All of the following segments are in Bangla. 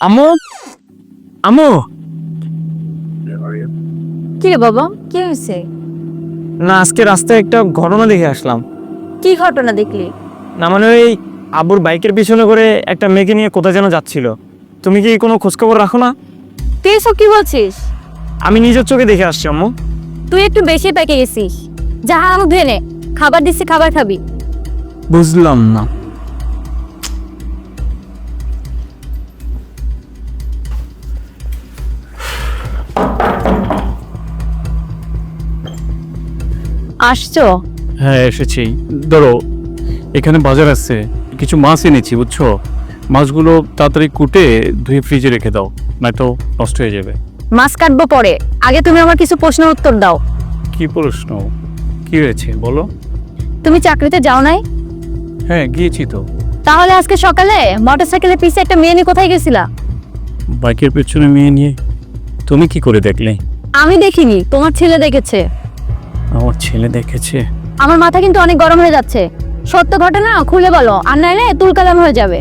আম্মু, আম্মু। কি রে বাবা, কি হয়েছে? না, আজকে রাস্তায় একটা ঘটনা দেখে আসলাম। কি ঘটনা দেখলি? না মানে ওই আব্বুর বাইকের পিছনে করে একটা মেয়েকে নিয়ে কোথায় যেন যাচ্ছিল। তুমি কি কোনো খোঁজখবর রাখো না? তুই এসব কি বলছিস? আমি নিজের চোখে দেখে আসছি আম্মু। তুই একটু বেশি পেকে গেছিস। যা হাত ধুয়ে নে, খাবার দিচ্ছি, খাবার খাবি। বুঝলাম না। আসছো? হ্যাঁ এসেছি। ধরো এখানে বাজার আছে, কিছু মাছ এনেছি বুঝছো। মাছগুলো তাড়াতাড়ি কুটে ধুয়ে ফ্রিজে রেখে দাও, নয়তো নষ্ট হয়ে যাবে। মাছ কাটবো পরে, আগে তুমি আমার কিছু প্রশ্নের উত্তর দাও। কি প্রশ্ন? কি হয়েছে বলো। তুমি চাকরিতে যাও নাই? হ্যাঁ গিয়েছি তো। তাহলে আজকে সকালে মোটরসাইকেলের পিছে একটা মেয়ে নিয়ে কোথায় গেছিলা? বাইকের পেছনে মেয়ে নিয়ে। তুমি কি করে দেখলে? আমি দেখিনি, তোমার ছেলে দেখেছে। আমার ছেলে দেখেছে? আমার মাথা কিন্তু অনেক গরম হয়ে যাচ্ছে। সত্য ঘটনা খুলে বলো, আর নাইলে তুলকালাম হয়ে যাবে।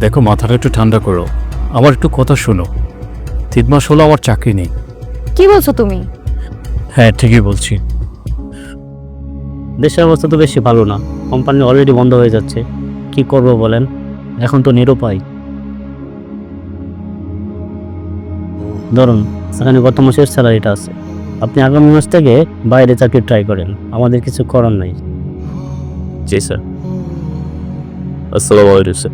দেখো মাথাটা একটু ঠান্ডা করো, আমার একটু কথা শোনো। 3 মাস হলো আমার চাকরি নেই। কি বলছো তুমি? হ্যাঁ ঠিকই বলছি। দেশের অবস্থা তো বেশি ভালো না, কোম্পানি অলরেডি বন্ধ হয়ে যাচ্ছে। কি করব বলেন, এখন তো নিরুপায়। ধরুন এখানে গত মাসের স্যালারিটা আছে, আপনি আগামী মাস থেকে বাইরে চাকরি ট্রাই করেন, আমাদের কিছু করার নাই। জি স্যার। আসসালামু আলাইকুম স্যার।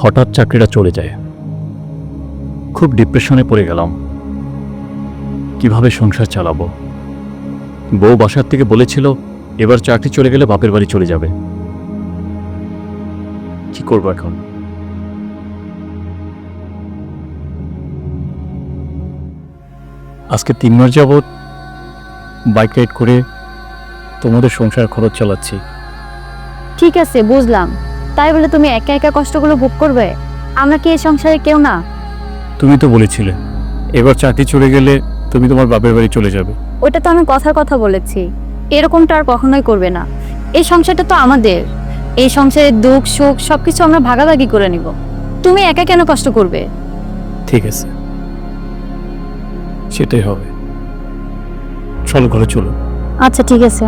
হঠাৎ চাকরিটা চলে যায়, খুব ডিপ্রেশনে পড়ে গেলাম। কিভাবে সংসার চালাবো? বউ বাসার থেকে বলেছিল এবার চাকরি চলে গেলে বাপের বাড়ি চলে যাবে। কি করবো এখন? আজকে 3 মাস যাবৎ বাইক রাইড করে তোমাদের সংসার খরচ চালাচ্ছি। ঠিক আছে, বুঝলাম। তাই বলে তুমি একা একা কষ্টগুলো ভোগ করবে? আমরা কি এই সংসারে কেউ না? তুমি তো বলেছিলে এবার চাকরি চলে গেলে তুমি তোমার বাপের বাড়ি চলে যাবে। ওটা তো আমি কথার কথা বলেছি, এরকমটা আর কখনোই করবে না। এই সংসারটা তো আমাদের, এই সংসারের দুঃখ সুখ সবকিছু আমরা ভাগাভাগি করে নিব। তুমি একা কেন কষ্ট করবে? ঠিক আছে, সেটাই হবে। চলো ঘরে চলো। আচ্ছা ঠিক আছে।